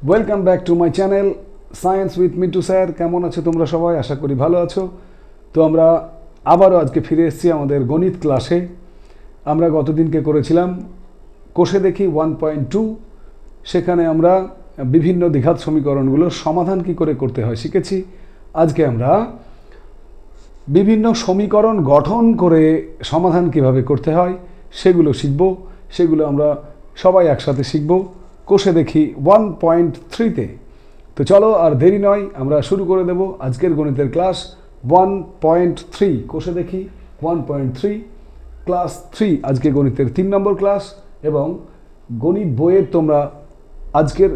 Welcome back to my channel science with Mintu sir. কেমন আছো তোমরা সবাই? আশা করি ভালো আছো। তো আমরা আবারও আজকে ফিরে এসেছি আমাদের গণিত ক্লাসে। আমরা গতদিনকে করেছিলাম কোষে দেখি 1.2। সেখানে আমরা বিভিন্ন দ্বিঘাত সমীকরণগুলোর সমাধান কি করে করতে হয় শিখেছি। আজকে আমরা বিভিন্ন সমীকরণ গঠন করে সমাধান কিভাবে করতে হয় সেগুলো শিখব। সেগুলো আমরা সবাই একসাথে শিখব কোষে দেখি 1.3-তে। তো চলো আর দেরি নয়, আমরা শুরু করে দেব আজকের গণিতের ক্লাস 1.3। কোষে দেখি 1.3 ক্লাস 3, আজকে গণিতের 3 নম্বর ক্লাস। এবং গণিত বইয়ের তোমরা আজকের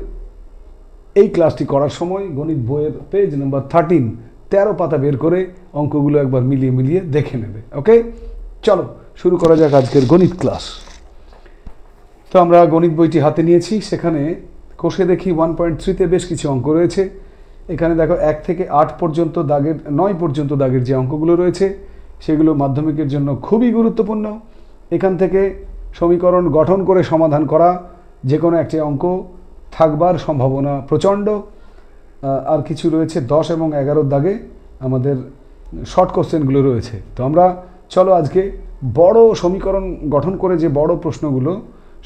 এই ক্লাসটি করার সময় গণিত বইয়ের পেজ নাম্বার 13 পাতা বের করে অঙ্কগুলো একবার মিলিয়ে মিলিয়ে দেখে নেবে। ওকে, চলো শুরু করা যাক আজকের গণিত ক্লাস। তো আমরা গণিত বইটি হাতে নিয়েছি। সেখানে কোষে দেখি 1.3-তে বেশ কিছু অঙ্ক রয়েছে। এখানে দেখো 1 থেকে 8 পর্যন্ত দাগের 9 পর্যন্ত দাগের যে অঙ্কগুলো রয়েছে সেগুলো মাধ্যমিকের জন্য খুবই গুরুত্বপূর্ণ। এখান থেকে সমীকরণ গঠন করে সমাধান করা, যে কোনো একটি অঙ্ক থাকবার সম্ভাবনা প্রচণ্ড। আর কিছু রয়েছে 10 এবং 11 দাগে আমাদের শর্ট কোশ্চেনগুলো রয়েছে। তো আমরা চলো আজকে বড় সমীকরণ গঠন করে যে বড় প্রশ্নগুলো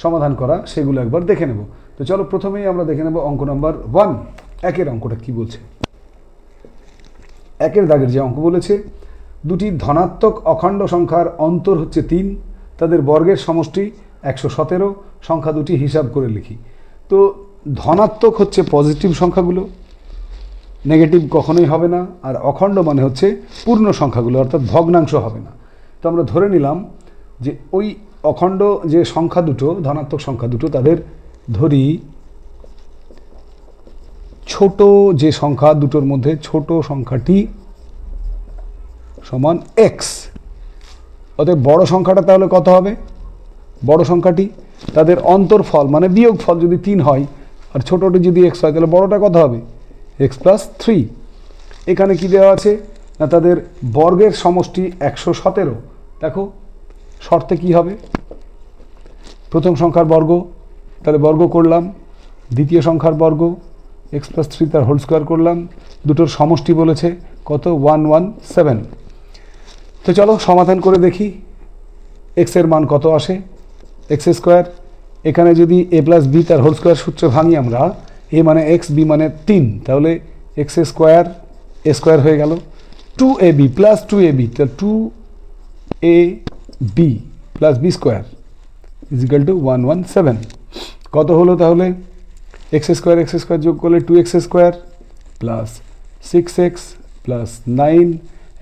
সমাধান করা সেগুলো একবার দেখে নেব। তো চলো প্রথমেই আমরা দেখে নেব অঙ্ক নাম্বার 1। একের অঙ্কটা কি বলছে? একের দাগের যে অঙ্ক বলেছে, দুটি ধনাত্মক অখণ্ড সংখ্যার অন্তর হচ্ছে 3, তাদের বর্গের সমষ্টি 117, সংখ্যা দুটি হিসাব করে লিখি। তো ধনাত্মক হচ্ছে পজিটিভ সংখ্যাগুলো, নেগেটিভ কখনোই হবে না। আর অখণ্ড মানে হচ্ছে পূর্ণ সংখ্যাগুলো, অর্থাৎ ভগ্নাংশ হবে না। তো আমরা ধরে নিলাম যে ওই অখণ্ড যে সংখ্যা দুটো, ধনাত্মক সংখ্যা দুটো, তাদের ধরি ছোট যে সংখ্যা দুটোর মধ্যে ছোট সংখ্যাটি সমান এক্স। অতএব বড় সংখ্যাটা তাহলে কত হবে? বড় সংখ্যাটি তাদের অন্তরফল মানে বিয়োগ ফল যদি 3 হয় আর ছোটটি যদি এক্স হয় তাহলে বড়টা কত হবে? X plus 3। এখানে কি দেওয়া আছে না, তাদের বর্গের সমষ্টি 117। দেখো শর্তে কি হবে, প্রথম সংখ্যার বর্গ, তাহলে বর্গ করলাম, দ্বিতীয় সংখ্যার বর্গ এক্স প্লাস 3 তার হোল স্কোয়ার করলাম, দুটোর সমষ্টি বলেছে কত? 117। তো চলো সমাধান করে দেখি এক্সের মান কত আসে। এক্স স্কোয়ার, এখানে যদি এ প্লাস বি তার হোল স্কোয়ার সূত্র ভাঙি আমরা, এ মানে এক্স, বি মানে 3, তাহলে এক্স স্কোয়ার এ স্কোয়ার হয়ে গেল। 2ab প্লাস 2ab, তাহলে 2ab plus B square is equal to 117। কত হলো তাহলে? এক্স স্কোয়ার যোগ করলে 2x square plus 6x plus 9।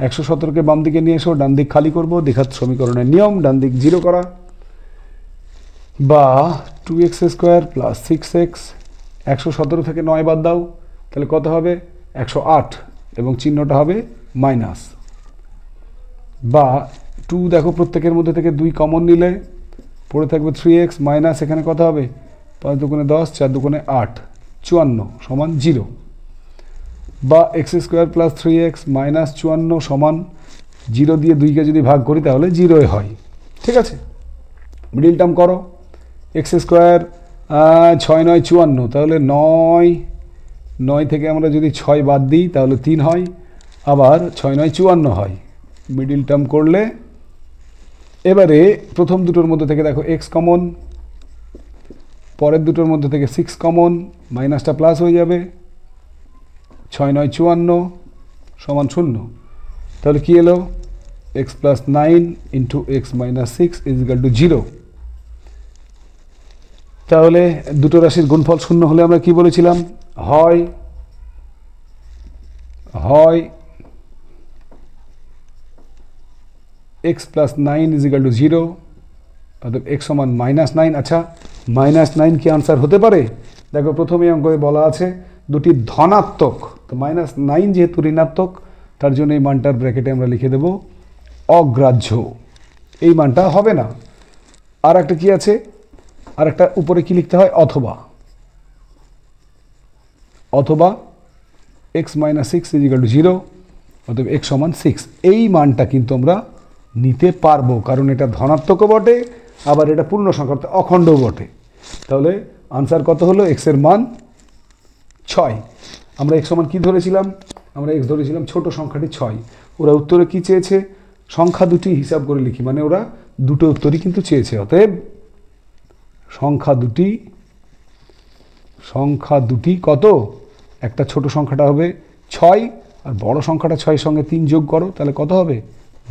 117কে বাম দিকে নিয়ে এসো, ডান দিক খালি করবো, দ্বিঘাত সমীকরণের নিয়ম ডান দিক 0 করা। বা 2x স্কোয়ার প্লাস 6x, 117 থেকে 9 বাদ দাও, তাহলে কত হবে? 108, এবং চিহ্নটা হবে মাইনাস। বা 2 দেখো প্রত্যেকের মধ্যে থেকে 2 কমন নিলে পড়ে থাকবে 3x মাইনাস, এখানে কত হবে? 5 দুগুণে 10, 4 দুগুণে 8, 54 সমান 0। বা x square plus 3x minus 54 সমান 0 দিয়ে 2কে যদি ভাগ করি তাহলে 0 হয়। ঠিক আছে, মিডিল টার্ম করো। এক্স স্কোয়ার 6 9 54, তাহলে 9 থেকে আমরা যদি 6 বাদ দিই তাহলে 3 হয়, আবার 6 9 54 হয়। মিডিল টার্ম করলে এবারে প্রথম দুটোর মধ্যে থেকে দেখো এক্স কমন, পরের দুটোর মধ্যে থেকে 6 কমন, মাইনাসটা প্লাস হয়ে যাবে, 6 9 54 সমান 0। তাহলে কি এলো? X plus 9 into x minus 6 is equal two 0। তাহলে দুটো রাশির গুণফল 0 হলে আমরা কি বলেছিলাম? হয় x plus 9 is equal two 0, অর্থাৎ এক্স সমান -9। আচ্ছা, -9 কি আনসার হতে পারে? দেখো প্রথমে অঙ্কে বলা আছে দুটি ধনাত্মক, তো -9 যেহেতু ঋণাত্মক তার জন্য এই মানটার ব্র্যাকেটে আমরা লিখে দেব অগ্রাহ্য, এই মানটা হবে না। আর একটা কি আছে? আর একটা উপরে কি লিখতে হয়? অথবা x minus 6 is equal two 0, অথবা x সমান 6। এই মানটা কিন্তু আমরা নিতে পারবো, কারণ এটা ধনাত্মকও বটে, আবার এটা পূর্ণ সংখ্যা অখণ্ডও বটে। তাহলে আনসার কত হলো? এক্সের মান 6। আমরা x সমান কি ধরেছিলাম? আমরা x ধরেছিলাম ছোট সংখ্যাটি 6। ওরা উত্তরে কি চেয়েছে? সংখ্যা দুটি হিসাব করে লিখি, মানে ওরা দুটো উত্তরই কিন্তু চেয়েছে। অতএব সংখ্যা দুটি কত? একটা ছোট সংখ্যাটা হবে 6 আর বড় সংখ্যাটা 6 সঙ্গে 3 যোগ করো, তাহলে কত হবে?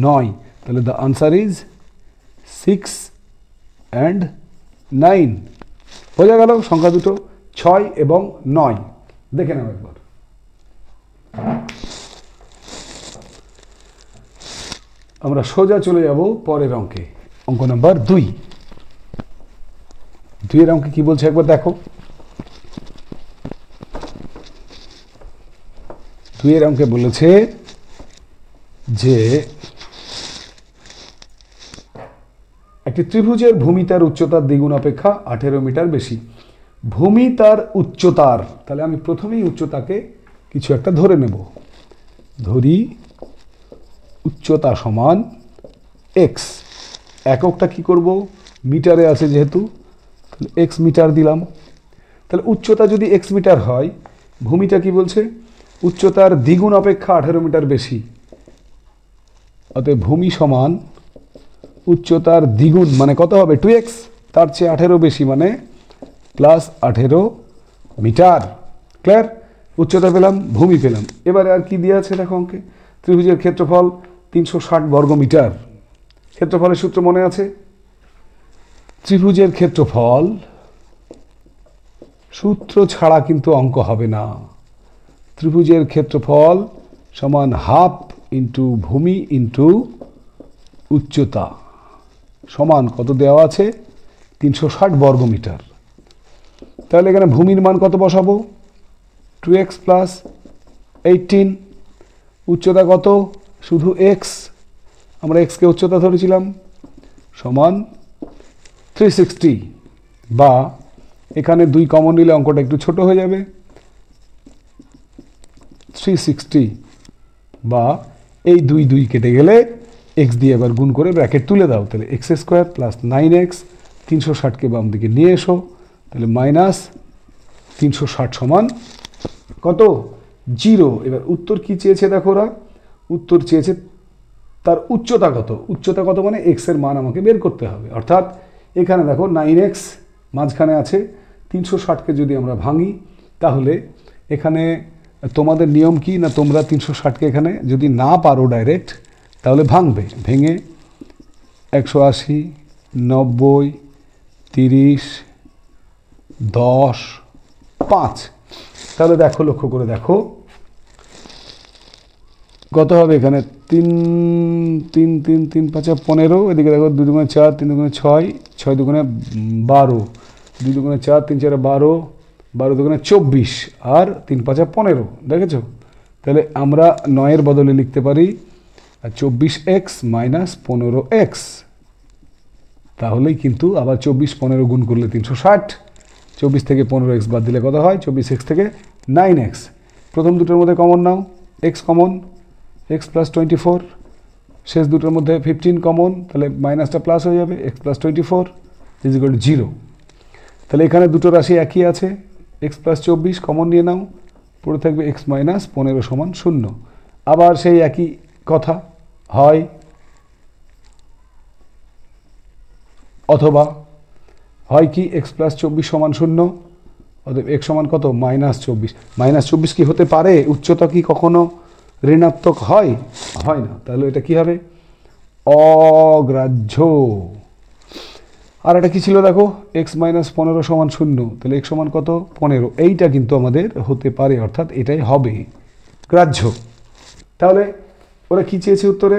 9। তাহলে দ্য আনসার ইজ 6 and 9। বোঝা গেল সংখ্যা দুটো 6 এবং 9। দেখে নাও একবার। আমরা সোজা চলে যাব পরের অঙ্কে, অঙ্ক নাম্বার 2। 2 এর অঙ্কে কি বলছে একবার দেখো। 2 এর অঙ্কে বলেছে যে একটি ত্রিভুজের ভূমি তার উচ্চতার দ্বিগুণ অপেক্ষা 18 মিটার বেশি। ভূমি তার উচ্চতার, তাহলে আমি প্রথমেই উচ্চতাকে কিছু একটা ধরে নেব। ধরি উচ্চতা সমান এক্স। এককটা কি করব? মিটারে আছে যেহেতু, তাহলে এক্স মিটার দিলাম। তাহলে উচ্চতা যদি এক্স মিটার হয়, ভূমিটা কি বলছে? উচ্চতার দ্বিগুণ অপেক্ষা 18 মিটার বেশি। অতএব ভূমি সমান উচ্চতার দ্বিগুণ, মানে কত হবে? 2x। তার চেয়ে 18 বেশি, মানে প্লাস 18 মিটার। ক্লিয়ার? উচ্চতা পেলাম, ভূমি পেলাম। এবারে আর কি দিয়ে আছে দেখো অঙ্কে। ত্রিভুজের ক্ষেত্রফল 360 বর্গ মিটার। ক্ষেত্রফলের সূত্র মনে আছে? ত্রিভুজের ক্ষেত্রফল সূত্র ছাড়া কিন্তু অঙ্ক হবে না। ত্রিভুজের ক্ষেত্রফল সমান হাফ ইন্টু ভূমি ইন্টু উচ্চতা সমান কত দেওয়া আছে? 360 বর্গ মিটার। তাহলে এখানে ভূমির মান কত বসাবো? 2x plus 18। উচ্চতা কত? শুধু x, আমরা এক্সকে উচ্চতা ধরেছিলাম, সমান 360। বা এখানে 2 কমন নিলে অঙ্কটা একটু ছোট হয়ে যাবে। 360 বা এই 2 কেটে গেলে এক্স দিয়ে এবার গুণ করে ব্র্যাকেট তুলে দাও, তাহলে এক্স স্কোয়ার প্লাস 9x। 360কে বাম দিকে নিয়ে এসো, তাহলে মাইনাস 360 সমান কত? 0। এবার উত্তর কি চেয়েছে দেখো ওরা? উত্তর চেয়েছে তার উচ্চতা কত। উচ্চতা কত মানে এক্স এর মান আমাকে বের করতে হবে। অর্থাৎ এখানে দেখো 9x মাঝখানে আছে। 360কে যদি আমরা ভাঙি, তাহলে এখানে তোমাদের নিয়ম কি না, তোমরা 360কে এখানে যদি না পারো ডাইরেক্ট, তাহলে ভাঙবে। ভেঙে 180, 90, 30, 10, 5। তাহলে দেখো, লক্ষ্য করে দেখো কত হবে এখানে। 3 3 3 3 5 15। এদিকে দেখো 2 দুগুণে 4, 3 দুগুণে 6, 6 দুগুণে 12, 2 দুগুণে 4, 3 4 12, 12 দুগুণে 24 আর 3 5 15। দেখেছো? তাহলে আমরা 9 এর বদলে লিখতে পারি 24x মাইনাস 15x। তাহলেই কিন্তু আবার 24 15 গুণ করলে 360। 24 থেকে 15x বাদ দিলে কত হয়? 24x থেকে 9x। প্রথম দুটোর মধ্যে কমন নাও, x কমন, x প্লাস 24। শেষ দুটোর মধ্যে 15 কমন, তাহলে মাইনাসটা প্লাস হয়ে যাবে, x plus 24 is equal to 0। তাহলে এখানে দুটো রাশি একই আছে, x প্লাস 24 কমন নিয়ে নাও, পড়ে থাকবে x মাইনাস 15 সমান 0। আবার সেই একই কথা হয়, অথবা হয় কি x প্লাস 24 সমান 0। অতএব x সমান কত? মাইনাস 24। মাইনাস 24 কি হতে পারে? উচ্চতা কি কখনো ঋণাত্মক হয়? হয় না। তাহলে এটা কি হবে? অগ্রাহ্য। আর এটা কি ছিল দেখো, x মাইনাস 15 সমান 0। তাহলে x সমান কত? 15। এইটা কিন্তু আমাদের হতে পারে, অর্থাৎ এটাই হবে গ্রাহ্য। তাহলে ওরা কি চেয়েছে উত্তরে?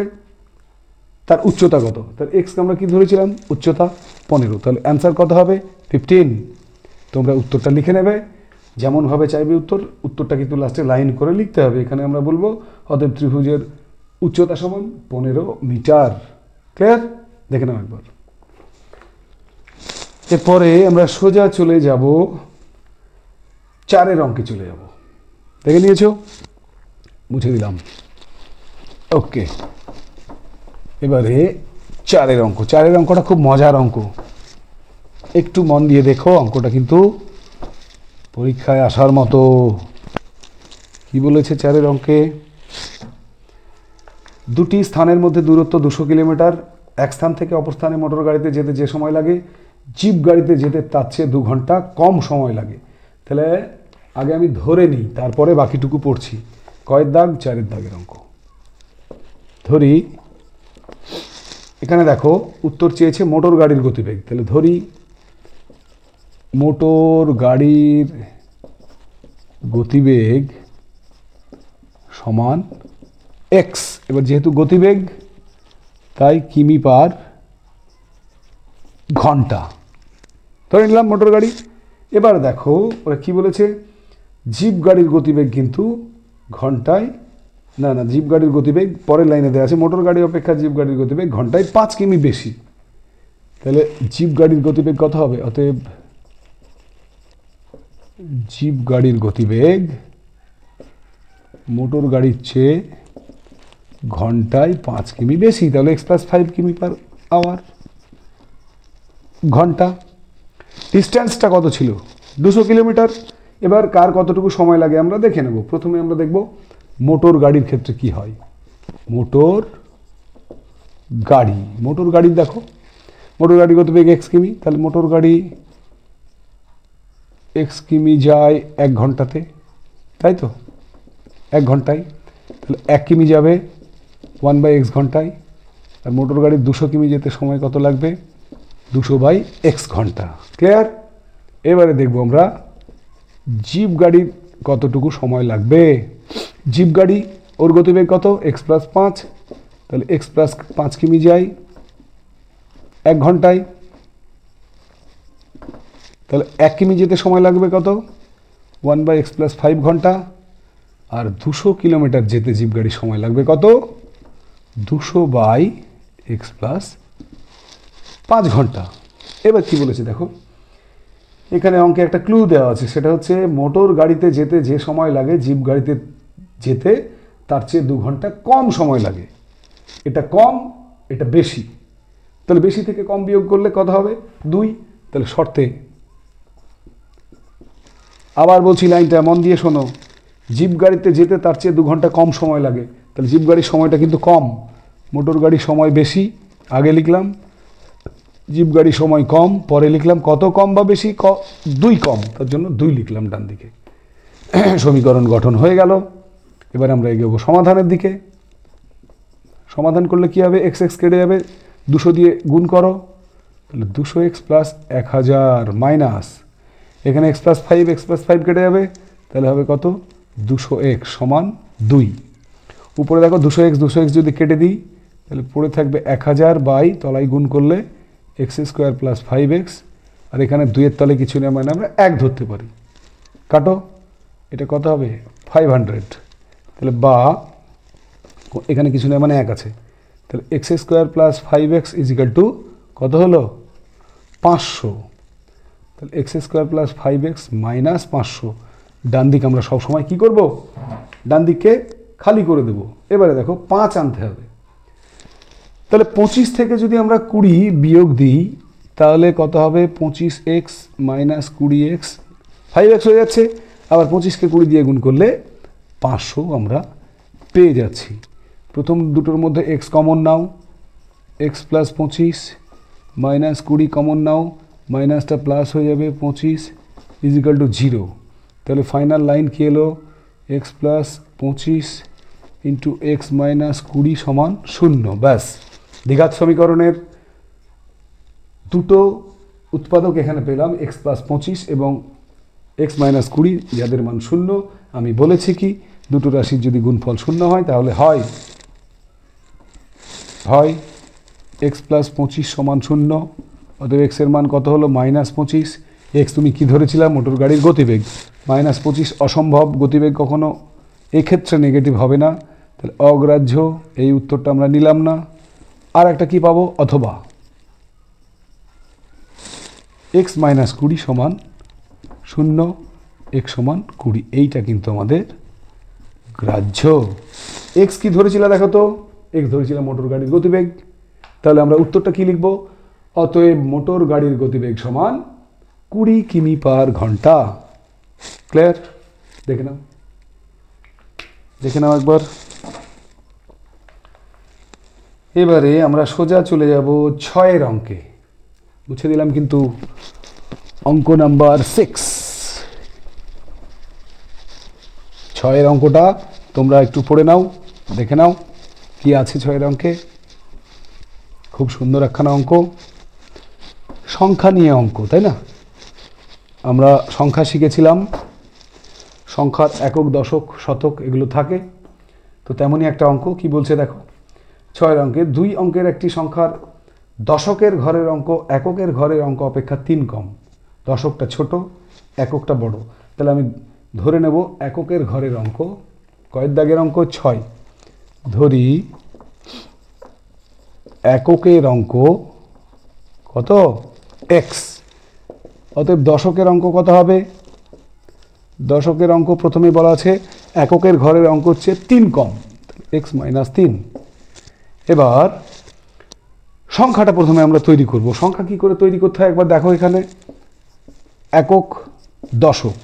তার উচ্চতা কত। তাহলে এক্সকে আমরা কি ধরেছিলাম? উচ্চতা 15। তাহলে অ্যান্সার কত হবে? 15। তোমরা উত্তরটা লিখে নেবে যেমনভাবে চাইবে উত্তরটা কিন্তু লাস্টে লাইন করে লিখতে হবে। এখানে আমরা বলবো অতএব ত্রিভুজের উচ্চতা সমান 15 মিটার। ক্লিয়ার? দেখে নাও একবার। এরপরে আমরা সোজা চলে যাব 4 অঙ্কে চলে যাব। দেখে নিয়েছো? মুছে দিলাম। ওকে, এবারে 4 অঙ্ক। 4 অঙ্কটা খুব মজার অঙ্ক, একটু মন দিয়ে দেখো। অঙ্কটা কিন্তু পরীক্ষায় আসার মতো। কি বলেছে 4 অঙ্কে? দুটি স্থানের মধ্যে দূরত্ব 200 কিলোমিটার। এক স্থান থেকে অপর স্থানে মোটর গাড়িতে যেতে যে সময় লাগে, জিপ গাড়িতে যেতে তার চেয়ে 2 ঘন্টা কম সময় লাগে। তাহলে আগে আমি ধরে নিই, তারপরে বাকিটুকু পড়ছি। কয়ের দাগ? 4 দাগের অঙ্ক। ধরি এখানে দেখো উত্তর চেয়েছে মোটর গাড়ির গতিবেগ। তাহলে ধরি মোটর গাড়ির গতিবেগ সমান এক্স। এবার যেহেতু গতিবেগ তাই কিমি পার ঘন্টা ধরে নিলাম মোটর গাড়ি। এবার দেখো ওরা কি বলেছে, জিপ গাড়ির গতিবেগ কিন্তু ঘন্টায়, না জিপ গাড়ির গতিবেগ পরের লাইনে দেওয়া আছে, মোটর গাড়ি অপেক্ষা জিপ গাড়ির গতিবেগ ঘন্টায় 5 কিমি বেশি। তাহলে জিপ গাড়ির গতিবেগ কত হবে? অতএব জিপ গাড়ির গতিবেগ মোটর গাড়ির চেয়ে ঘন্টায় 5 কিমি বেশি। তাহলে x + 5 কিমি পার আওয়ার ঘন্টা। ডিস্টেন্সটা কত ছিল? 200 কিলোমিটার। এবার কার কতটুকু সময় লাগে আমরা দেখে নেব। প্রথমে আমরা দেখব মোটর গাড়ির ক্ষেত্রে কি হয়। মোটর গাড়ির দেখো মোটর গাড়ি গতিবেগ x কিমি। তাহলে মোটর গাড়ি x কিমি যায় 1 ঘন্টাতে, তাই তো 1 ঘন্টায়। তাহলে 1 কিমি যাবে 1/x ঘন্টায়। আর মোটর গাড়ির 200 কিমি যেতে সময় কত লাগবে? 200/x ঘন্টা। ক্লিয়ার? এবারে দেখব আমরা জিপ গাড়ির কতটুকু সময় লাগবে। জিপ গাড়ি ওর গতিবেগ কত? x + 5। তাহলে x + 5 কিমি যায় 1 ঘন্টায়। তাহলে 1 কিমি যেতে সময় লাগবে কত? 1/x + 5 ঘন্টা। আর 200 কিলোমিটার যেতে জিপ গাড়ির সময় লাগবে কত? 200/x + 5 ঘন্টা। এবার কি বলেছে দেখো, এখানে অঙ্কে একটা ক্লু দেওয়া আছে, সেটা হচ্ছে মোটর গাড়িতে যেতে যে সময় লাগে জিপ গাড়িতে যেতে তার চেয়ে 2 ঘন্টা কম সময় লাগে। এটা কম, এটা বেশি। তাহলে বেশি থেকে কম বিয়োগ করলে কত হবে? 2। তাহলে শর্তে আবার বলছি, লাইনটা মন দিয়ে শোনো। জিপ গাড়িতে যেতে তার চেয়ে 2 ঘন্টা কম সময় লাগে। তাহলে জিপ গাড়ির সময়টা কিন্তু কম, মোটর গাড়ির সময় বেশি। আগে লিখলাম জিপ গাড়ির সময় কম, পরে লিখলাম কত কম বা বেশি? 2 কম, তার জন্য 2 লিখলাম ডান দিকে। সমীকরণ গঠন হয়ে গেল। এবার আমরা এগোবো সমাধানের দিকে। সমাধান করলে কি হবে? x কেটে যাবে, 200 দিয়ে গুণ করো। তাহলে 200x + 1000 মাইনাস এখানে x + 5 কেটে যাবে, তাহলে হবে কত? 200x সমান 2। উপরে দেখো 200x যদি কেটে দিই তাহলে পড়ে থাকবে 1000 বাই তলায় গুণ করলে x² + 5x। আর এখানে 2-এর তলে কিছু নেই, মানে আমরা 1 ধরতে পারি। কাটো, এটা কত হবে? 500। তাহলে বা এখানে কিছু নেই, মানে 1 আছে। তাহলে x² + 5x = কত হলো? 500। তাহলে x² + 5x - 500। ডান দিক আমরা সবসময় কি করব? ডান দিককে খালি করে দেব। এবারে দেখো 5 আনতে হবে। তাহলে 25 থেকে যদি আমরা 20 বিয়োগ দিই তাহলে কত হবে? 25x - 20x, 5x হয়ে যাচ্ছে। আবার 25কে 20 দিয়ে গুণ করলে 500 আমরা পেয়ে যাচ্ছি। প্রথম দুটোর মধ্যে x কমন নাও, x + 25 - 20 কমন নাও, মাইনাসটা প্লাস হয়ে যাবে 25 = 0। তাহলে ফাইনাল লাইন কি এলো? x + 25 × x - 20 = 0। ব্যাস, দ্বিঘাত সমীকরণের দুটো উৎপাদক এখানে পেলাম, x + 25 এবং x - 20, যাদের মান 0। আমি বলেছি কি, দুটো রাশির যদি গুণফল 0 হয় তাহলে হয় x + 25 = 0। অতএব x এর মান কত হলো? -25। x তুমি কি ধরেছিলাম? মোটর গাড়ির গতিবেগ। -25 অসম্ভব, গতিবেগ কখনো এক্ষেত্রে নেগেটিভ হবে না, তাহলে অগ্রাহ্য। এই উত্তরটা আমরা নিলাম না। আর একটা কি পাবো? অথবা x - 20 = 0, x = 20। এইটা কিন্তু আমাদের গ্রাহ্য। x কি ধরেছিল দেখো তো? x ধরেছিলাম মোটর গাড়ির গতিবেগ। তাহলে আমরা উত্তরটা কি লিখব? অতএব মোটর গাড়ির গতিবেগ সমান 20 কিমি পার ঘন্টা। ক্লিয়ার? দেখে নাও। দেখে নাও একবার। এবারে আমরা সোজা চলে যাব 6 অঙ্কে। মুছে দিলাম কিন্তু অঙ্ক নাম্বার 6। 6 অঙ্কটা তোমরা একটু পড়ে নাও, দেখে নাও কি আছে 6 অঙ্কে। খুব সুন্দর একখানা অঙ্ক, সংখ্যা নিয়ে অঙ্ক, তাই না? আমরা সংখ্যা শিখেছিলাম, সংখ্যার একক, দশক, শতক এগুলো থাকে। তো তেমনই একটা অঙ্ক। কি বলছে দেখো, 6 অঙ্কে 2 অঙ্কের একটি সংখ্যার দশকের ঘরের অঙ্ক এককের ঘরের অঙ্ক অপেক্ষা 3 কম। দশকটা ছোট, এককটা বড়। তাহলে আমি ধরে নেব এককের ঘরের অঙ্ক, কয়ের দাগের অঙ্ক 6, ধরি এককের অঙ্ক কত, এক্স। অতএব দশকের অঙ্ক কত হবে? দশকের অঙ্ক প্রথমে বলা আছে এককের ঘরের অঙ্ক হচ্ছে 3 কম, এক্স মাইনাস 3। এবার সংখ্যাটা প্রথমে আমরা তৈরি করব। সংখ্যা কি করে তৈরি করতে হয় একবার দেখো। এখানে একক, দশক।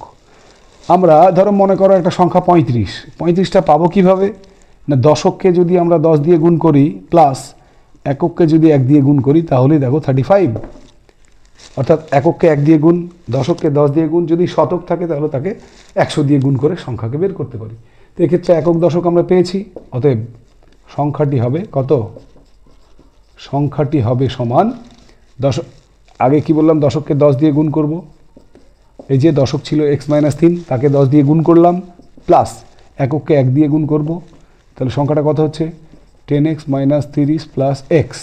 আমরা ধরো মনে করো একটা সংখ্যা 35। 35টা পাবো কিভাবে? না, দশককে যদি আমরা 10 দিয়ে গুণ করি প্লাস একককে যদি 1 দিয়ে গুণ করি তাহলেই দেখো 35। অর্থাৎ একককে 1 দিয়ে গুণ, দশককে 10 দিয়ে গুণ, যদি শতক থাকে তাহলে তাকে 100 দিয়ে গুণ করে সংখ্যাকে বের করতে পারি। তো এক্ষেত্রে একক দশক আমরা পেয়েছি। অতএব সংখ্যাটি হবে কত? সংখ্যাটি হবে সমান দশক, আগে কি বললাম, দশককে 10 দিয়ে গুণ করব। এই যে দশক ছিল এক্স মাইনাস 3, তাকে 10 দিয়ে গুণ করলাম, প্লাস একককে 1 দিয়ে গুণ করব। তাহলে সংখ্যাটা কত হচ্ছে? 10x মাইনাস 30 প্লাস এক্স,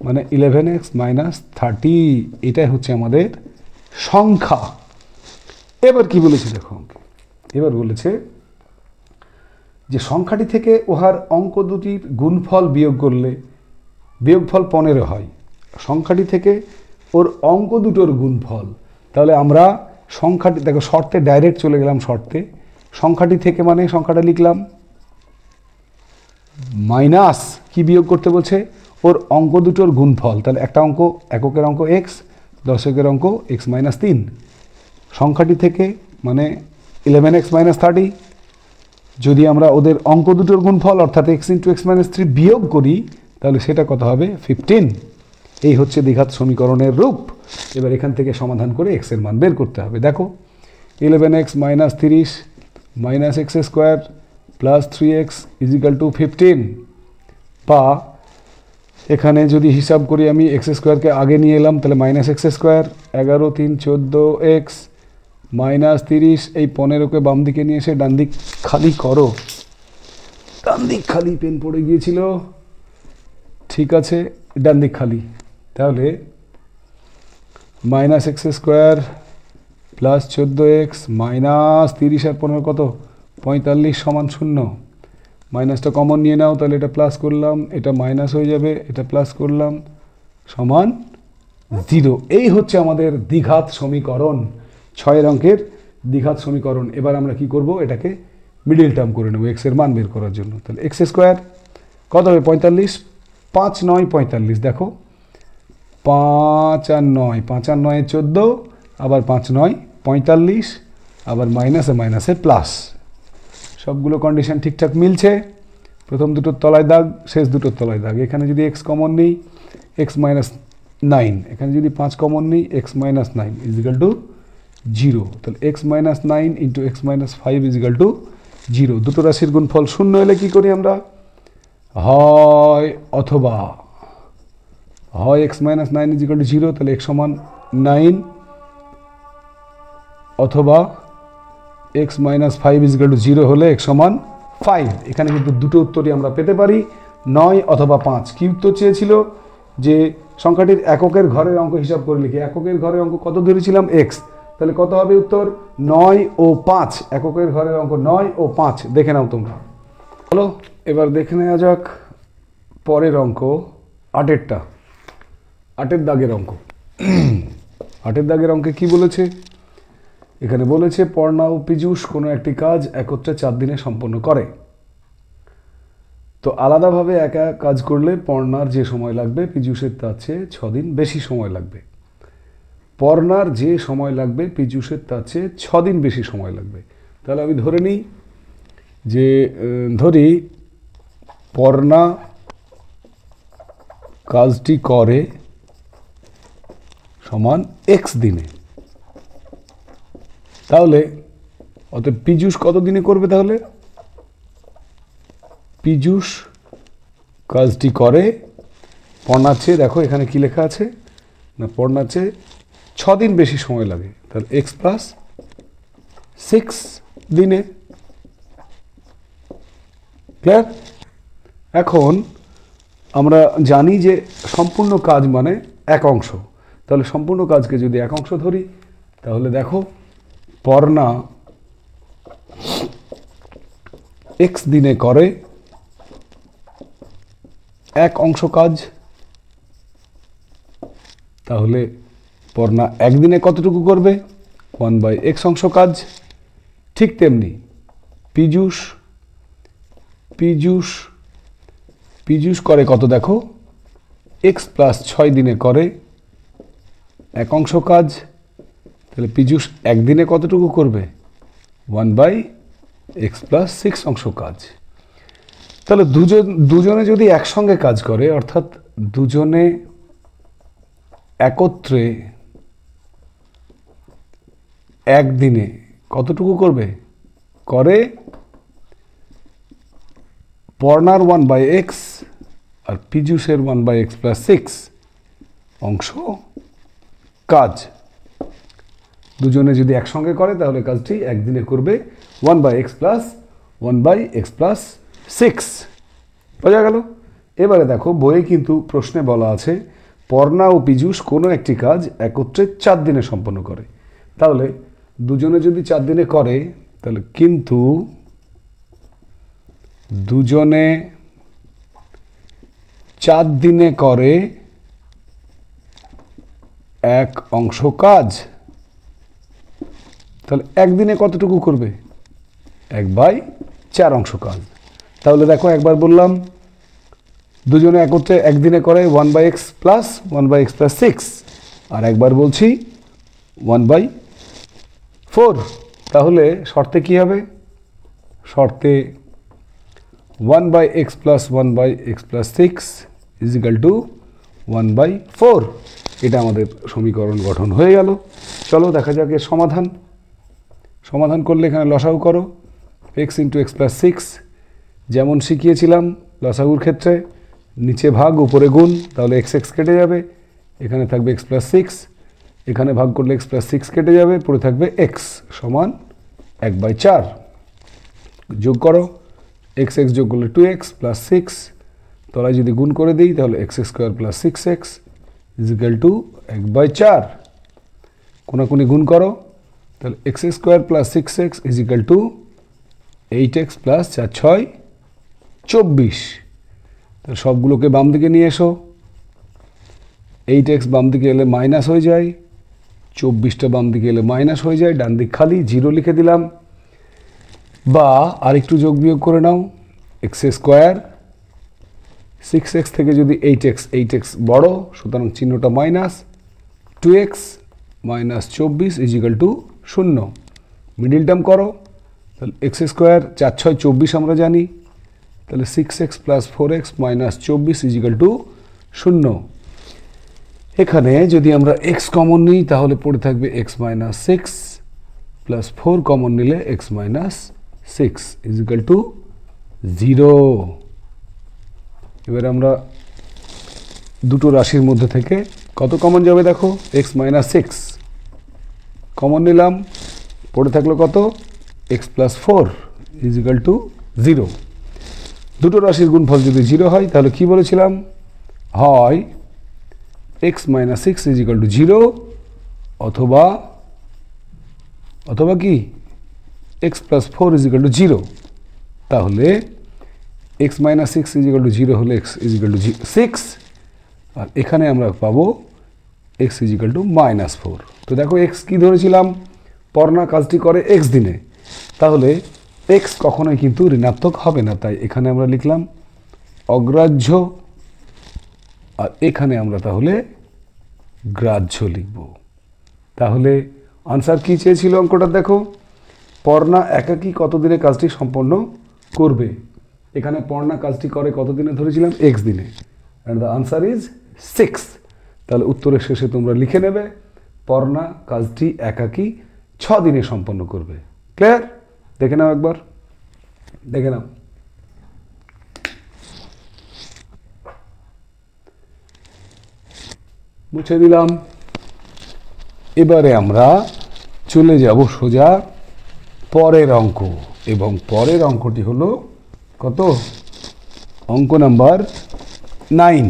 মানে 11x মাইনাস 30। এটাই হচ্ছে আমাদের সংখ্যা। এবার কি বলেছে দেখো, এবার বলেছে যে সংখ্যাটি থেকে উহার অঙ্ক দুটির গুণফল বিয়োগ করলে বিয়োগফল 15 হয়। সংখ্যাটি থেকে ওর অঙ্ক দুটোর গুণফল। তাহলে আমরা সংখ্যাটি দেখো, শর্তে ডাইরেক্ট চলে গেলাম। শর্তে সংখ্যাটি থেকে মানে সংখ্যাটা লিখলাম, মাইনাস কি বিয়োগ করতে বলছে? ওর অঙ্ক দুটোর গুণফল। তাহলে একটা অঙ্ক, এককের অঙ্ক এক্স, দশকের অঙ্ক এক্স মাইনাস 3। সংখ্যাটি থেকে মানে 11x মাইনাস 30। যদি আমরা ওদের অঙ্ক দুটোর গুণফল অর্থাৎ এক্স ইন্টু এক্স মাইনাস 3 বিয়োগ করি তাহলে সেটা কত হবে? 15। এই হচ্ছে দ্বিঘাত সমীকরণের রূপ। এবার এখান থেকে সমাধান করে এক্স এর মান বের করতে হবে। দেখো 11x minus 30 minus x square plus 3x is equal two 15। বা এখানে যদি হিসাব করি আমি, এক্স স্কোয়ারকে আগে নিয়ে এলাম, তাহলে minus x square 11 3 14x minus 30, এই 15কে বাম দিকে নিয়ে এসে ডান দিক খালি করো। ডান দিক খালি, পেন পড়ে গিয়েছিল, ঠিক আছে, ডান দিক খালি। তাহলে minus x square plus 14x minus 30 আর 15 কত? 45 সমান 0। মাইনাসটা কমন নিয়ে নাও, তাহলে এটা প্লাস করলাম, এটা মাইনাস হয়ে যাবে, এটা প্লাস করলাম, সমান 0। এই হচ্ছে আমাদের দ্বিঘাত সমীকরণ, 6 অঙ্কের দ্বিঘাত সমীকরণ। এবার আমরা কি করব? এটাকে মিডিল টার্ম করে নেব এক্স এর মান বের করার জন্য। তাহলে এক্স স্কোয়ার কত হবে? 45, 5 9 45। দেখো 5 আর 9, 5 আর 9 14, আবার 5 9 45, আবার মাইনাসে মাইনাসে প্লাস। সবগুলো কন্ডিশন ঠিকঠাক মিলছে। প্রথম দুটোর তলায় দাগ, শেষ দুটোর তলায় দাগ। এখানে যদি এক্স কমন নিই, এক্স মাইনাস 9, এখানে যদি 5 কমন নিই, x minus 9 is equal two 0। তাহলে x minus 9 into x minus 5 is equal two 0। দুটো রাশির গুণফল 0 হলে কি করি আমরা? হয় অথবা হয় x minus 9 is equal two 0, তাহলে এক্স সমান 9, অথবা x minus 5 is equal two 0 হলে এক্স সমান 5। এখানে কিন্তু দুটো উত্তরই আমরা পেতে পারি, 9 অথবা 5। কি উত্তর চেয়েছিল? যে সংখ্যাটির এককের ঘরের অঙ্ক হিসাব করে লিখি। এককের ঘরের অঙ্ক কত ধরেছিলাম? এক্স। তাহলে কত হবে উত্তর? 9 ও 5। এককের ঘরের অঙ্ক 9 ও 5। দেখে নাও তোমরা। চলো এবার দেখে নেওয়া যাক পরের অঙ্ক, 8এরটা, 8এর দাগের অঙ্ক। 8এর দাগের অঙ্কে কি বলেছে? এখানে বলেছে পর্ণা ও পীযূষ কোনো একটি কাজ একত্রে 4 দিনে সম্পন্ন করে। তো আলাদাভাবে একা কাজ করলে পর্ণার যে সময় লাগবে পীযূষের তার চেয়ে 6 দিন বেশি সময় লাগবে। পর্ণার যে সময় লাগবে পীযূষের তার চেয়ে 6 দিন বেশি সময় লাগবে। তাহলে আমি ধরে নিই যে ধরি পর্ণা কাজটি করে সমান এক্স দিনে, তাহলে অতএব পীযূষ কত দিনে করবে? তাহলে পীযূষ কাজটি করে পর্ণার চেয়ে, দেখো এখানে কি লেখা আছে না, পর্ণার চেয়ে 6 দিন বেশি সময় লাগে, তাহলে এক্স প্লাস 6 দিনে। ক্লিয়ার? এখন আমরা জানি যে সম্পূর্ণ কাজ মানে এক অংশ, তাহলে সম্পূর্ণ কাজকে যদি এক অংশ ধরি তাহলে দেখো পর্ণা এক্স দিনে করে এক অংশ কাজ, তাহলে পর্ণা একদিনে কতটুকু করবে? 1/x অংশ কাজ। ঠিক তেমনি পীযূষ পীযূষ পীযূষ করে কত? দেখো এক্স প্লাস 6 দিনে করে এক অংশ কাজ, তাহলে পীযূষ একদিনে কতটুকু করবে? 1/x প্লাস 6 অংশ কাজ। তাহলে দুজনে যদি একসঙ্গে কাজ করে, অর্থাৎ দুজনে একত্রে একদিনে কতটুকু করবে? করে পর্ণার 1/x আর পীযূষের 1/x প্লাস 6 অংশ কাজ। দুজনে যদি একসঙ্গে করে তাহলে কাজটি একদিনে করবে 1/x প্লাস 1/x প্লাস 6। বোঝা গেল? এবারে দেখো বইয়ে কিন্তু প্রশ্নে বলা আছে পর্ণা ও পীযূষ কোনো একটি কাজ একত্রে 4 দিনে সম্পন্ন করে। তাহলে দুজনে যদি 4 দিনে করে, তাহলে কিন্তু দুজনে 4 দিনে করে এক অংশ কাজ, তাহলে একদিনে কতটুকু করবে? 1/4 অংশ কাজ। তাহলে দেখো একবার বললাম দুজনে একত্রে একদিনে করে 1/x প্লাস 1/x প্লাস 6, আর একবার বলছি 1/4। তাহলে শর্তে কি হবে? শর্তে 1/x plus 1/x plus 6 is equal two 1/4। এটা আমাদের সমীকরণ গঠন হয়ে গেল। চলো দেখা যাক এর সমাধান। সমাধান করলে এখানে লসাগু করো, x ইন্টু এক্স প্লাস 6 যেমন শিখিয়েছিলাম লসাগুর ক্ষেত্রে, নিচে ভাগ উপরে গুণ, তাহলে x কেটে যাবে, এখানে থাকবে x প্লাস 6, এখানে ভাগ করলে x প্লাস 6 কেটে যাবে, পড়ে থাকবে x সমান 1/4। যোগ করো, x যোগ করলে 2x প্লাস 6, তলায় যদি গুণ করে দিই তাহলে x square plus 6x is equal two 1/4। কোনাকুনি গুণ করো, তাহলে x square plus 6x is equal two 8x plus 4 6 24। তাহলে সবগুলোকে বাম দিকে নিয়ে এসো, 8x বাম দিকে এলে মাইনাস হয়ে যায়, 24টা বাম দিকে এলে মাইনাস হয়ে যায়, ডান দিক খালি 0 লিখে দিলাম। বা আরেকটু যোগ বিয়োগ করে নাও, এক্স স্কোয়ার 6x থেকে যদি 8x বড়, সুতরাং চিহ্নটা minus, 2x minus 24 is equal two 0। Middle term করো, তাহলে এক্স স্কোয়ার 4 6 24 আমরা জানি, তাহলে 6x plus 4x minus 24 is equal two 0। এখানে যদি আমরা x কমন নিই তাহলে পড়ে থাকবে x মাইনাস 6 প্লাস 4 কমন নিলে x minus 6 is equal two 0। এবার আমরা দুটো রাশির মধ্যে থেকে কত কমন যাবে দেখো, x মাইনাস 6 কমন নিলাম, পড়ে থাকলো কত, x plus 4 is equal two 0। দুটো রাশির গুণফল যদি 0 হয় তাহলে কি বলেছিলাম, হয় x minus 6 is equal two 0 অথবা অথবা কি x plus 4 is equal two 0। তাহলে x minus 6 is equal two 0 হলে x ইজ ইকাল টু 6, আর এখানে আমরা পাবো x is equal two minus 4। তো দেখো x কি ধরেছিলাম, পর্ণা কাজটি করে x দিনে, তাহলে x কখনোই কিন্তু ঋণাত্মক হবে না, তাই এখানে আমরা লিখলাম অগ্রাহ্য, আর এখানে আমরা তাহলে গ্রাহ্য লিখব। তাহলে আনসার কি চেয়েছিল অঙ্কটা দেখো, পর্ণা একাকী কত দিনে কাজটি সম্পন্ন করবে। এখানে পর্ণা কাজটি করে কত দিনে ধরেছিলাম? এক্স দিনে, অ্যান্ড দ্য আনসার ইজ 6। তাহলে উত্তরের শেষে তোমরা লিখে নেবে পর্ণা কাজটি একাকী 6 দিনে সম্পন্ন করবে। ক্লিয়ার? দেখে নাও একবার, দেখে নাও। মুছে দিলাম। এবারে আমরা চলে যাব সোজা পরের অঙ্ক, এবং পরের অঙ্কটি হলো কত? অঙ্ক নাম্বার 9।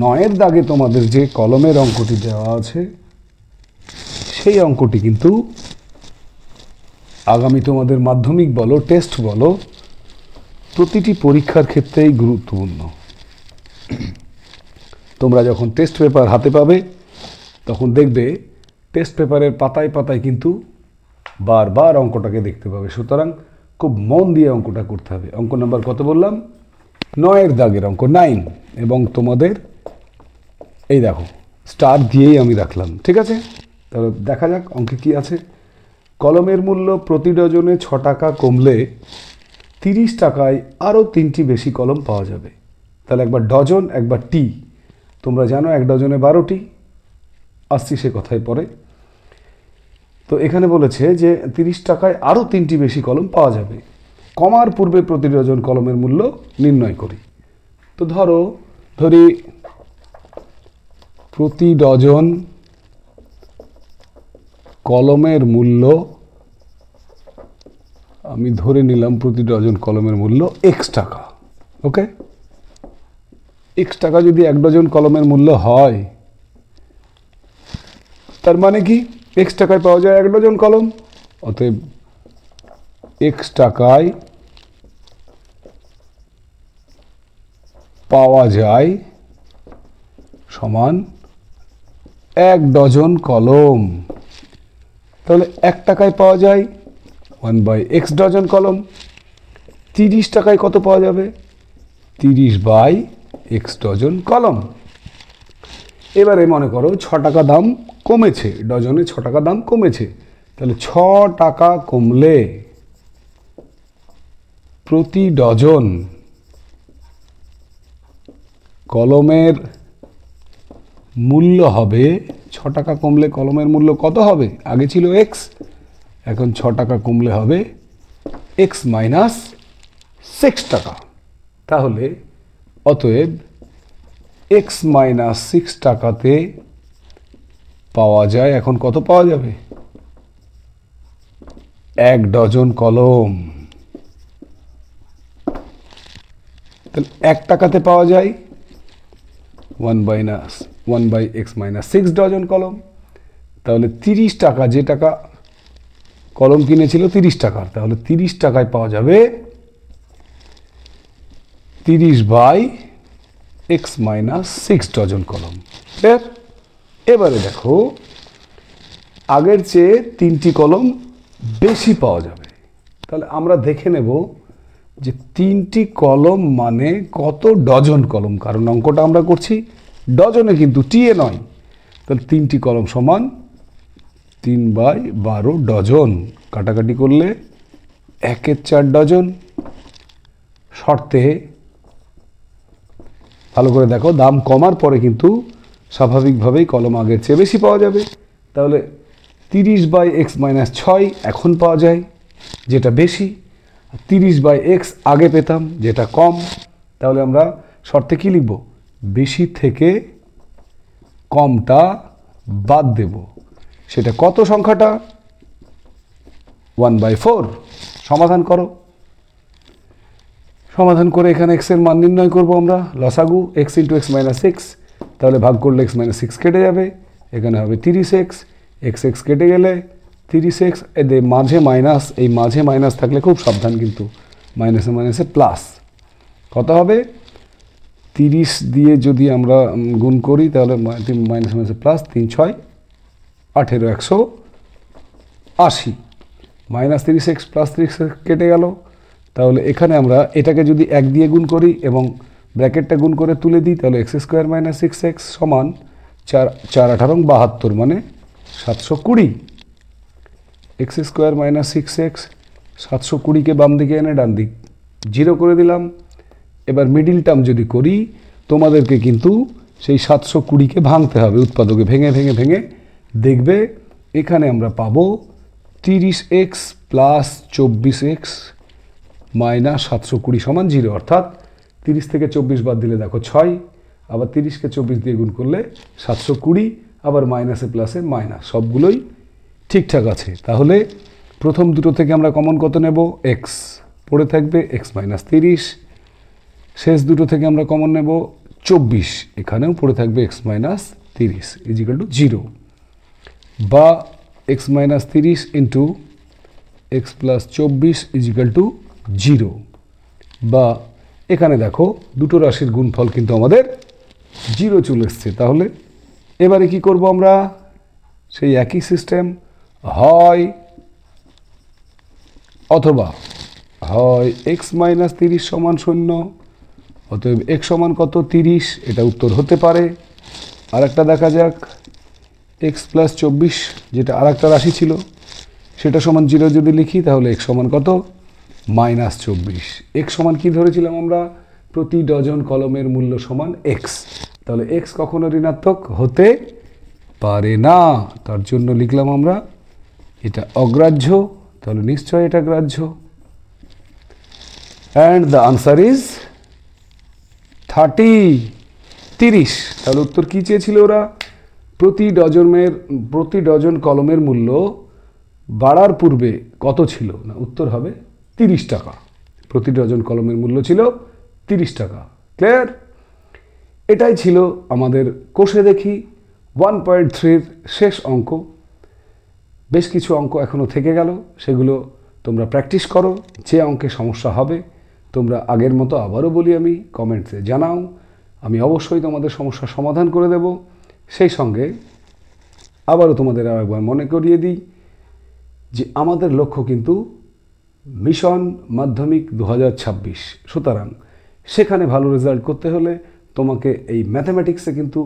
9-এর দাগে তোমাদের যে কলমের অঙ্কটি দেওয়া আছে সেই অঙ্কটি কিন্তু আগামী তোমাদের মাধ্যমিক বলো, টেস্ট বলো, প্রতিটি পরীক্ষার ক্ষেত্রেই গুরুত্বপূর্ণ। তোমরা যখন টেস্ট পেপার হাতে পাবে তখন দেখবে টেস্ট পেপারের পাতায় পাতায় কিন্তু বারবার অঙ্কটাকে দেখতে পাবে। সুতরাং খুব মন দিয়ে অঙ্কটা করতে হবে। অঙ্ক নাম্বার কত বললাম? 9-এর দাগের অঙ্ক 9। এবং তোমাদের এই দেখো স্টার দিয়েই আমি রাখলাম, ঠিক আছে? তাহলে দেখা যাক অঙ্কে কি আছে। কলমের মূল্য প্রতি ডজনে 6 টাকা কমলে 30 টাকায় আরও 3টি বেশি কলম পাওয়া যাবে। তাহলে একবার ডজন, একবার টি। তোমরা জানো 1 ডজনে 12টি, আসছি সে কথায় পরে। তো এখানে বলেছে যে 30 টাকায় আরও 3টি বেশি কলম পাওয়া যাবে। কমার পূর্বে প্রতি ডজন কলমের মূল্য নির্ণয় করি। তো ধরি প্রতি ডজন কলমের মূল্য, আমি ধরে নিলাম প্রতি ডজন কলমের মূল্য x টাকা। ওকে, x টাকা যদি 1 ডজন কলমের মূল্য হয়, তার মানে কি x টাকায় পাওয়া যায় 1 ডজন কলম। অতএব x টাকায় পাওয়া যায় সমান 1 ডজন কলম। তাহলে 1 টাকায় পাওয়া যায় 1/x ডজন কলম। 30 টাকায় কত পাওয়া যাবে? 30/x ডজন কলম। এবারে মনে করো 6 টাকা দাম কমেছে, ডজনে 6 টাকা দাম কমেছে। তাহলে 6 টাকা কমলে প্রতি ডজন কলমের মূল্য হবে, 6 টাকা কমলে কলমের মূল্য কত হবে? আগে ছিল x, এখন 6 টাকা কমলে হবে x মাইনাস 6 টাকা। তাহলে অতএব x মাইনাস 6 টাকাতে পাওয়া যায়, এখন কত পাওয়া যাবে? 1 ডজন কলম। তাহলে 1 টাকাতে পাওয়া যায় 1/x মাইনাস 6 ডজন কলম। তাহলে 30 টাকা, যে টাকা কলম কিনেছিল 30 টাকার, তাহলে 30 টাকায় পাওয়া যাবে 30/x মাইনাস 6 ডজন কলম। ক্লিয়ার? এবারে দেখো আগের চেয়ে 3টি কলম বেশি পাওয়া যাবে। তাহলে আমরা দেখে নেব যে 3টি কলম মানে কত ডজন কলম, কারণ অঙ্কটা আমরা করছি ডজনে কিন্তু টিএ নয়। তাহলে 3টি কলম সমান 3/12 ডজন। কাটাকাটি করলে 1-এর 4 ডজন। শর্তে ভালো করে দেখো, দাম কমার পরে কিন্তু স্বাভাবিকভাবেই কলম আগের চেয়ে বেশি পাওয়া যাবে। তাহলে 30/x মাইনাস 6 এখন পাওয়া যায়, যেটা বেশি। 30/x আগে পেতাম, যেটা কম। তাহলে আমরা শর্তে কি লিখব? বেশি থেকে কমটা বাদ দেব। সেটা কত সংখ্যাটা? 1/4। সমাধান করো। সমাধান করে এখানে x এর মান নির্ণয় করব আমরা। লসাগু x × x মাইনাস 6। তাহলে ভাগ করলে x মাইনাস 6 কেটে যাবে, এখানে হবে 30x। x কেটে গেলে 30x, এদের মাঝে মাইনাস, এই মাঝে মাইনাস থাকলে খুব সাবধান কিন্তু, মাইনাসে মাইনাসে প্লাস। কত হবে? 30 দিয়ে যদি আমরা গুণ করি তাহলে মাইনাসে মাইনাসে plus, 3×6 18, 180। Minus 30x plus 30x কেটে গেল। তাহলে এখানে আমরা এটাকে যদি 1 দিয়ে গুণ করি এবং ব্র্যাকেটটা গুণ করে তুলে দিই, তাহলে x² মাইনাস 6x সমান 4×8 = 72, মানে 720। x² মাইনাস 6x 720কে বাম দিকে এনে ডান দিক 0 করে দিলাম। এবার মিডিল টার্ম যদি করি, তোমাদেরকে কিন্তু সেই 720কে ভাঙতে হবে, উৎপাদকে ভেঙে ভেঙে ভেঙে দেখবে এখানে আমরা পাবো 30x প্লাস 24x মাইনাস 720 সমান 0, অর্থাৎ 30 থেকে 24 বাদ দিলে দেখো 6, আবার 30কে 24 দিয়ে গুণ করলে 720, আবার মাইনাসে প্লাসে মাইনাস, সবগুলোই ঠিকঠাক আছে। তাহলে প্রথম দুটো থেকে আমরা কমন কত নেব? x, পড়ে থাকবে x মাইনাস 30। শেষ দুটো থেকে আমরা কমন নেব 24, এখানেও পড়ে থাকবে x মাইনাস 30 ইজিক্যাল টু 0, বা x minus 30 into x plus 24 is equal to 0, বা এখানে দেখো দুটো রাশির গুণফল কিন্তু আমাদের 0 চলে এসছে। তাহলে এবারে কি করব আমরা? সেই একই সিস্টেম, হয় x মাইনাস 30 সমান 0, অতএব x সমান কত? 30, এটা উত্তর হতে পারে। আর একটা দেখা যাক, x প্লাস 24 যেটা আর একটা রাশি ছিল সেটা সমান 0 যদি লিখি, তাহলে x সমান কত? মাইনাস 24। x সমান কি ধরেছিলাম আমরা? প্রতি ডজন কলমের মূল্য সমান x, তাহলে x কখনো ঋণাত্মক হতে পারে না, তার জন্য লিখলাম আমরা এটা অগ্রাহ্য, তাহলে নিশ্চয় এটা গ্রাহ্য। And the answer is 30। তাহলে উত্তর কি চেয়েছিল ওরা? প্রতি ডজন কলমের মূল্য বাড়ার পূর্বে কত ছিল? না, উত্তর হবে 30 টাকা। প্রতি ডজন কলমের মূল্য ছিল 30 টাকা। ক্লিয়ার? এটাই ছিল আমাদের কোষে দেখি 1.3-র শেষ অঙ্ক। বেশ কিছু অঙ্ক এখনও থেকে গেল, সেগুলো তোমরা প্র্যাকটিস করো। যে অঙ্কে সমস্যা হবে তোমরা আগের মতো, আবারও বলি আমি, কমেন্টসে জানাও, আমি অবশ্যই তোমাদের সমস্যার সমাধান করে দেব। সেই সঙ্গে আবারও তোমাদের আরেকবার মনে করিয়ে দিই যে আমাদের লক্ষ্য কিন্তু মিশন মাধ্যমিক 2026, সুতরাং সেখানে ভালো রেজাল্ট করতে হলে তোমাকে এই ম্যাথামেটিক্সে কিন্তু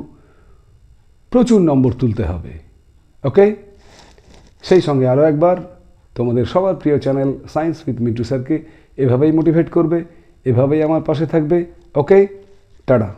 প্রচুর নম্বর তুলতে হবে। ওকে? সেই সঙ্গে আরও একবার তোমাদের সবার প্রিয় চ্যানেল সায়েন্স উইথ মিন্টু স্যারকে এভাবেই মোটিভেট করবে, এভাবেই আমার পাশে থাকবে। ওকে, টাটা।